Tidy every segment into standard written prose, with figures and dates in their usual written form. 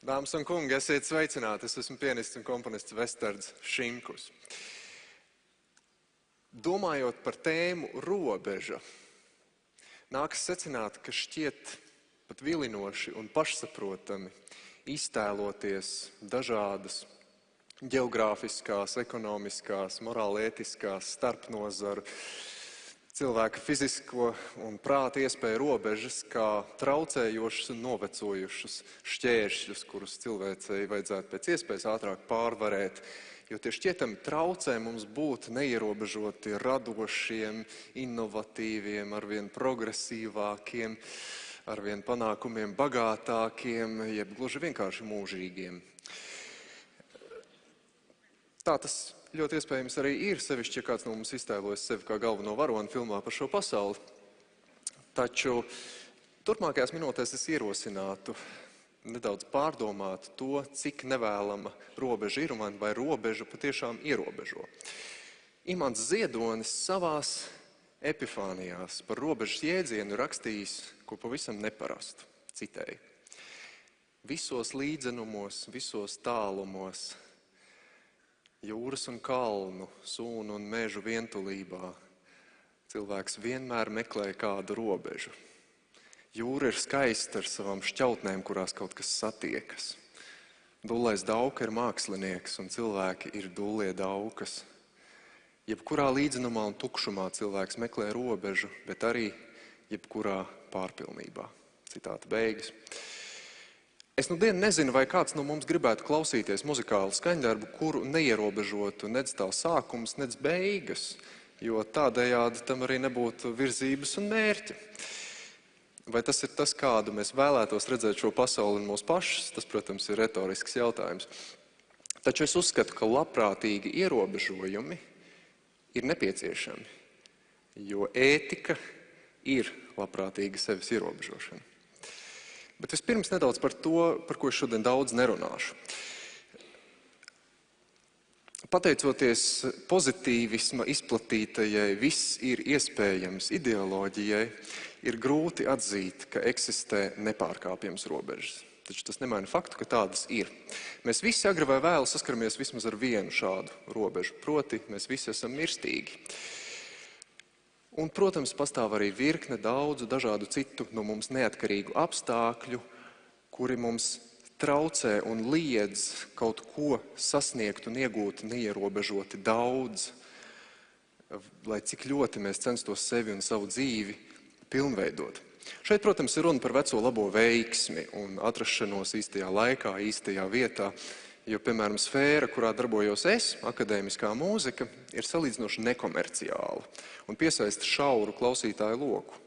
Dāmas un kungi, esiet sveicināti. Es esmu pianists un komponists Vestards Šimkus. Domājot par tēmu robeža, nākas secināt, ka šķiet pat vilinoši un pašsaprotami iztēloties dažādas ģeogrāfiskās, ekonomiskās, morālētiskās, starpnozaru, cilvēka fizisko un prāta iespēju robežas kā traucējošus un novecojušus šķēršļus, kurus cilvēcei vajadzētu pēc iespējas ātrāk pārvarēt, jo tie šķietami traucē mums būt neierobežoti radošiem, inovatīviem, arvien progresīvākiem, arvien panākumiem bagātākiem, jeb gluži vienkārši mūžīgiem. Tā tas ļoti iespējams arī ir, sevišķi, ja kāds no mums iztēlojas sevi kā galveno varoni filmā par šo pasauli. Taču turpmākajās minūtēs es ierosinātu nedaudz pārdomāt to, cik nevēlama robeža ir un vai robeža patiešām ierobežo. Imants Ziedonis savās epifānijās par robežas jēdzienu rakstījis, ko pavisam neparastu, citēju. Visos līdzenumos, visos tālumos, jūras un kalnu, sūnu un mežu vientulībā cilvēks vienmēr meklē kādu robežu. Jūra ir skaista ar savām šķautnēm, kurās kaut kas satiekas. Dullais Dauka ir mākslinieks un cilvēki ir dullie Daukas. Jebkurā līdzenumā un tukšumā cilvēks meklē robežu, bet arī jebkurā pārpilnībā. Citāta beigas. Es nudien nezinu, vai kāds no mums gribētu klausīties muzikālu skaņdarbu, kuru neierobežotu nec tā sākums, nec beigas, jo tādējādi tam arī nebūtu virzības un mērķa. Vai tas ir tas, kādu mēs vēlētos redzēt šo pasauli un mūsu pašus? Tas, protams, ir retorisks jautājums. Taču es uzskatu, ka labprātīgi ierobežojumi ir nepieciešami, jo ētika ir labprātīga sevis ierobežošana. Bet vispirms nedaudz par to, par ko es šodien daudz nerunāšu. Pateicoties pozitīvisma izplatītajai viss ir iespējams ideoloģijai, ir grūti atzīt, ka eksistē nepārkāpjams robežas. Taču tas nemaina faktu, ka tādas ir. Mēs visi agri vai vēlu saskaramies vismaz ar vienu šādu robežu, proti mēs visi esam mirstīgi. Un, protams, pastāv arī virkne daudzu dažādu citu no mums neatkarīgu apstākļu, kuri mums traucē un liedz kaut ko sasniegt un iegūt neierobežoti daudz, lai cik ļoti mēs censtos sevi un savu dzīvi pilnveidot. Šeit, protams, ir runa par veco labo veiksmi un atrašanos īstajā laikā, īstajā vietā, jo, piemēram, sfēra, kurā darbojos es, akadēmiskā mūzika, ir salīdzinoši nekomerciāla un piesaista šauru klausītāju loku.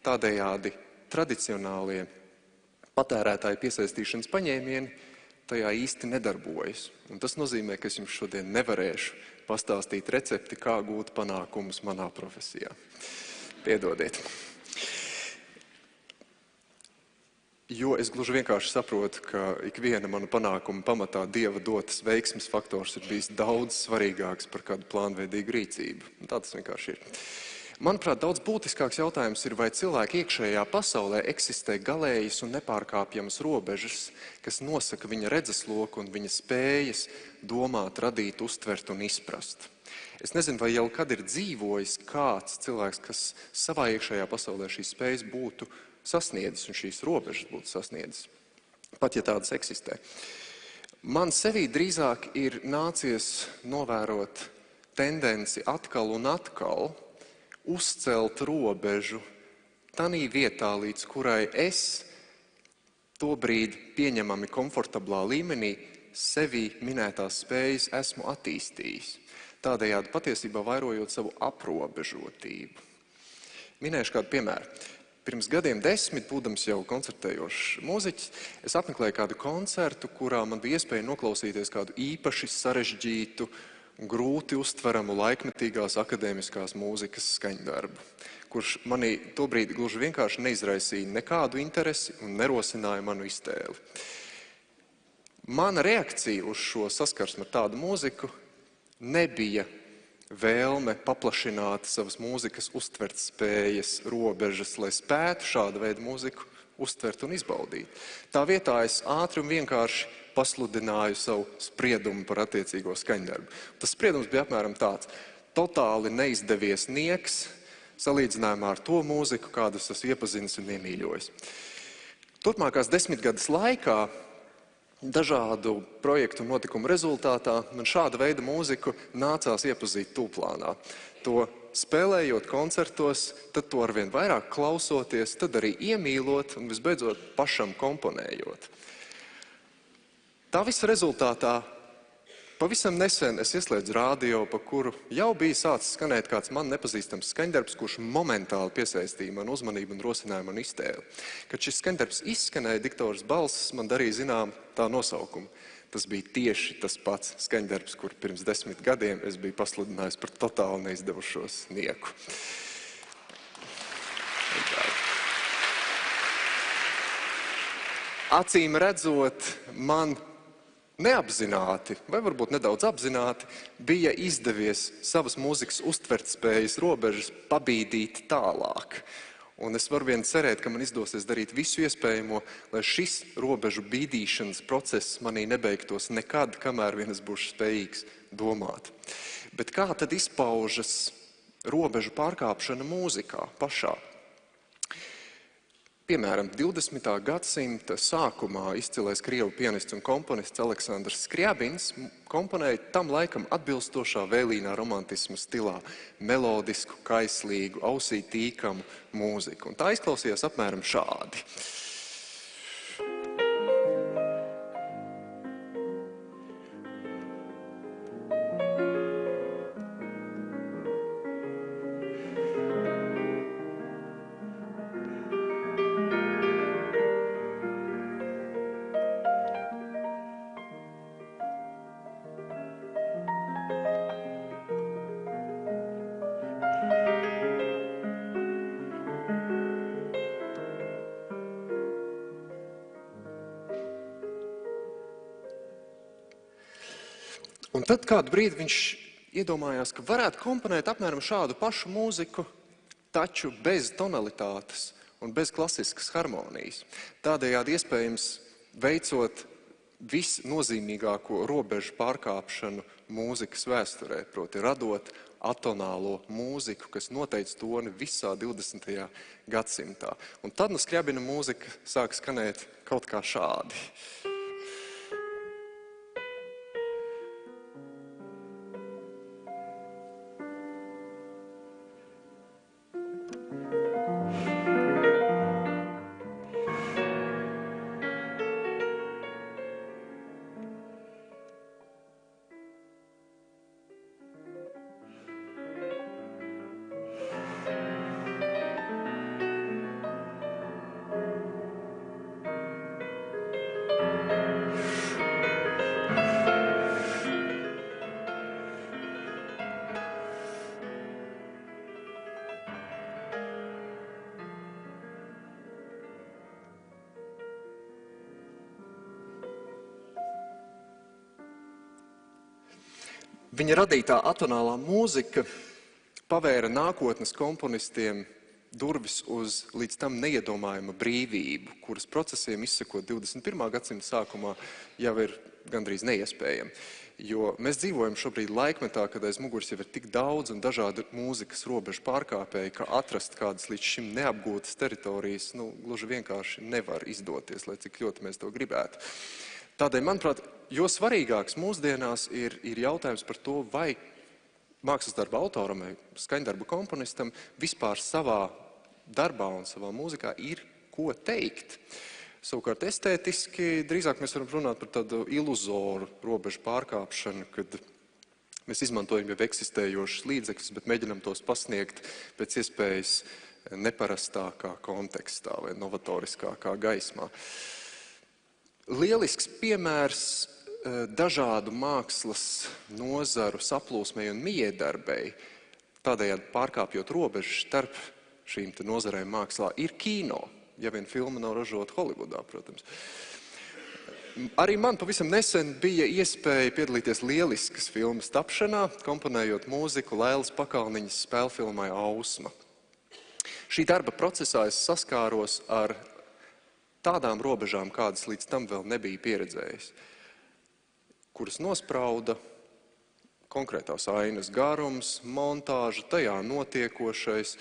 Tādējādi tradicionālie patērētāju piesaistīšanas paņēmieni tajā īsti nedarbojas. Un tas nozīmē, ka es jums šodien nevarēšu pastāstīt recepti, kā gūt panākumus manā profesijā. Piedodiet. Jo es gluži vienkārši saprotu, ka ikviena mana panākuma pamatā Dieva dotas veiksmes faktors ir bijis daudz svarīgāks par kādu plānveidīgu rīcību. Tā tas vienkārši ir. Manuprāt, daudz būtiskāks jautājums ir, vai cilvēka iekšējā pasaulē eksistē galējas un nepārkāpjamas robežas, kas nosaka viņa redzesloku un viņa spējas domāt, radīt, uztvert un izprast. Es nezinu, vai jau kad ir dzīvojis kāds cilvēks, kas savā iekšējā pasaulē šīs spējas būtu sasniedzis un šīs robežas būtu sasniedzis, pat ja tādas eksistē. Man sevī drīzāk ir nācies novērot tendenci atkal un atkal uzcelt robežu tanī vietā, līdz kurai es tobrīd pieņemami komfortablā līmenī sevī minētās spējas esmu attīstījis. Tādējādi patiesībā vairojot savu aprobežotību. Minēšu kādu piemēru. Pirms gadiem 10, būdams jau koncertējošs mūziķis, es apmeklēju kādu koncertu, kurā man bija iespēja noklausīties kādu īpaši sarežģītu, grūti uztveramu laikmetīgās akadēmiskās mūzikas skaņdarbu, kurš manī tobrīd gluži vienkārši neizraisīja nekādu interesi un nerosināja manu iztēli. Mana reakcija uz šo saskarsmi ar tādu mūziku nebija vēlme paplašināt savas mūzikas uztvert spējas, robežas, lai spētu šādu veidu mūziku uztvert un izbaudīt. Tā vietā es ātri un vienkārši pasludināju savu spriedumu par attiecīgo skaņdarbu. Tas spriedums bija apmēram tāds: totāli neizdevies nieks salīdzinājumā ar to mūziku, kādu es esmu iepazinis un iemīļojis. Turpmākās 10 gadus laikā, dažādu projektu un notikumu rezultātā, man šāda veida mūziku nācās iepazīt tūplānā. To spēlējot koncertos, tad to arvien vairāk klausoties, tad arī iemīlot un visbeidzot pašam komponējot. Tā visa rezultātā pavisam nesen es ieslēdzu rādio, pa kuru jau bija sācis skanēt kāds man nepazīstams skaņdarbs, kurš momentāli piesaistīja manu uzmanību un rosināja manu iztēli. Kad šis skaņdarbs izskanēja, diktors balss man darīja zinām tā nosaukumu. Tas bija tieši tas pats skaņdarbs, kur pirms 10 gadiem es biju pasludinājis par totāli neizdevušos nieku. Acīm redzot, man neapzināti, vai varbūt nedaudz apzināti, bija izdevies savas mūzikas uztvertspējas robežas pabīdīt tālāk. Un es varu vien cerēt, ka man izdosies darīt visu iespējamo, lai šis robežu bīdīšanas process manī nebeigtos nekad, kamēr vien es būšu spējīgs domāt. Bet kā tad izpaužas robežu pārkāpšana mūzikā pašā? Piemēram, 20. gadsimta sākumā izcilais krievu pianists un komponists Aleksandrs Skriabins komponēja tam laikam atbilstošā vēlīnā romantisma stilā melodisku, kaislīgu, ausī tīkamu mūziku. Un tā izklausījās apmēram šādi. Un tad kādu brīdi viņš iedomājās, ka varētu komponēt apmēram šādu pašu mūziku, taču bez tonalitātes un bez klasiskas harmonijas. Tādējādi iespējams veicot visnozīmīgāko robežu pārkāpšanu mūzikas vēsturē, proti radot atonālo mūziku, kas noteica toni visā 20. gadsimtā. Un tad no Skriabina mūzika sāk skanēt kaut kā šādi. Viņa radītā atonālā mūzika pavēra nākotnes komponistiem durvis uz līdz tam neiedomājama brīvību, kuras procesiem izsekot 21. gadsimta sākumā jau ir gandrīz neiespējami. Jo mēs dzīvojam šobrīd laikmetā, kad aiz muguras jau ir tik daudz un dažādi mūzikas robežu pārkāpēji, ka atrast kādas līdz šim neapgūtas teritorijas, gluži vienkārši nevar izdoties, lai cik ļoti mēs to gribētu. Tādēļ, manuprāt, jo svarīgāks mūsdienās ir jautājums par to, vai mākslas darba autoram vai skaņdarbu komponistam vispār savā darbā un savā mūzikā ir ko teikt. Savukārt estētiski drīzāk mēs varam runāt par tādu iluzoru robežu pārkāpšanu, kad mēs izmantojam jau eksistējošus līdzekļus, bet mēģinam tos pasniegt pēc iespējas neparastākā kontekstā vai novatoriskākā gaismā. Lielisks piemērs dažādu mākslas nozaru saplūsmei un miedarbei, tādējādi pārkāpjot robežu starp šīm nozarēm mākslā, ir kino, ja vien filma nav ražota Holivudā, protams. Arī man pavisam nesen bija iespēja piedalīties lieliskas filmas tapšanā, komponējot mūziku Lailas Pakalniņas spēlfilmai Ausma. Šī darba procesā es saskāros ar tādām robežām, kādas līdz tam vēl nebija pieredzējis, kuras nosprauda konkrētās ainas garums, montāža, tajā notiekošais,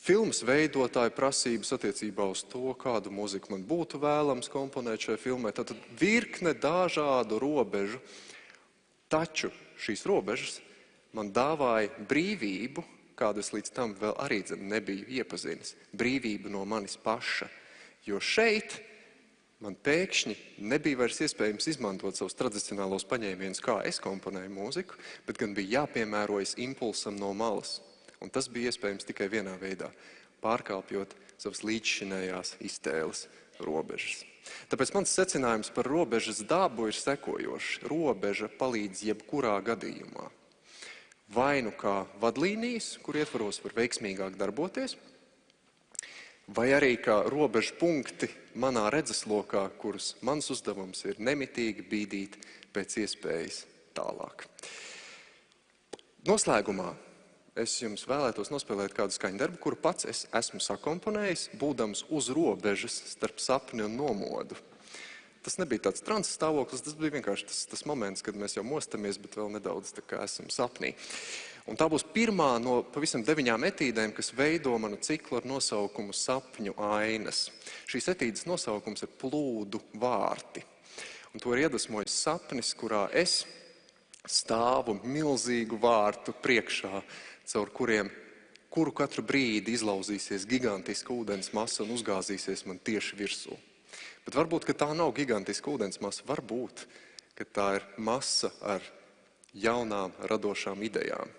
filmas veidotāja prasības attiecībā uz to, kādu mūziku man būtu vēlams komponēt šajā filmai. Tātad virkne dažādu robežu, taču šīs robežas man dāvāja brīvību, kādu es līdz tam vēl arī nebiju iepazinis. Brīvību no manis paša, jo šeit man pēkšņi nebija vairs iespējams izmantot savus tradicionālos paņēmienus, kā es komponēju mūziku, bet gan bija jāpiemērojas impulsam no malas. Un tas bija iespējams tikai vienā veidā, pārkāpjot savas līdzšinējās iztēles robežas. Tāpēc mans secinājums par robežas dabu ir sekojošs. Robeža palīdz jebkurā gadījumā. Vai nu kā vadlīnijas, kur ietvaros var veiksmīgāk darboties, vai arī kā robežu punkti manā redzeslokā, kurus mans uzdevums ir nemitīgi bīdīt pēc iespējas tālāk. Noslēgumā es jums vēlētos nospēlēt kādu skaņdarbu, kuru pats es esmu sakomponējis, būdams uz robežas starp sapni un nomodu. Tas nebija tāds transa stāvoklis, tas bija vienkārši tas moments, kad mēs jau mostamies, bet vēl nedaudz tā kā esam sapnī. Un tā būs pirmā no pavisam 9 etīdēm, kas veido manu ciklu ar nosaukumu Sapņu ainas. Šīs etīdes nosaukums ir Plūdu vārti. Un to ir iedvesmojis sapnis, kurā es stāvu milzīgu vārtu priekšā, caur kuru katru brīdi izlauzīsies gigantiska ūdens masa un uzgāzīsies man tieši virsū. Bet varbūt, ka tā nav gigantiska ūdens masa, varbūt, ka tā ir masa ar jaunām, radošām idejām.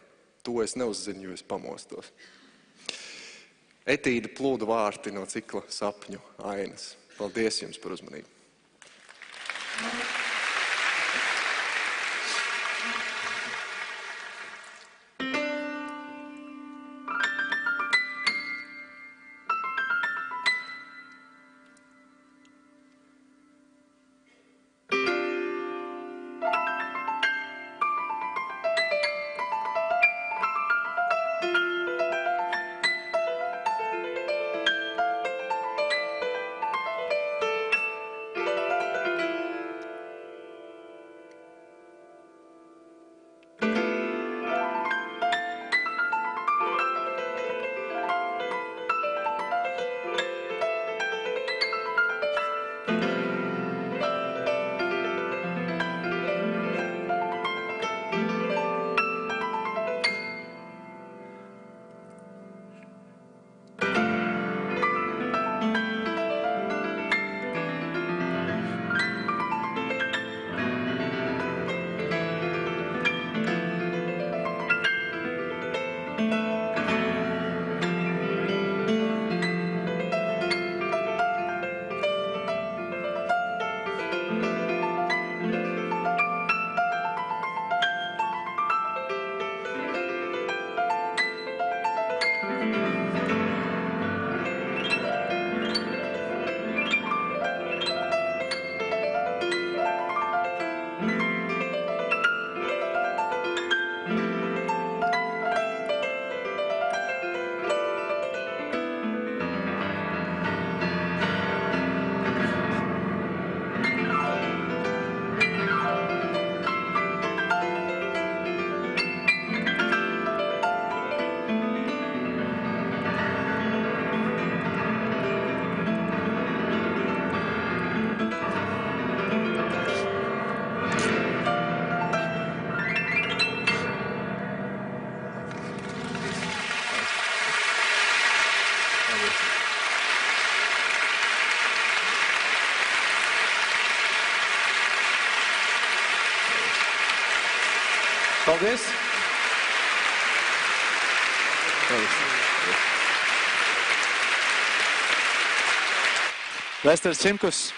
To es neuzzinu, jo es pamostos. Etīde Plūdu vārti no cikla Sapņu ainas. Paldies jums par uzmanību. Paldies! Lesters Čimkus.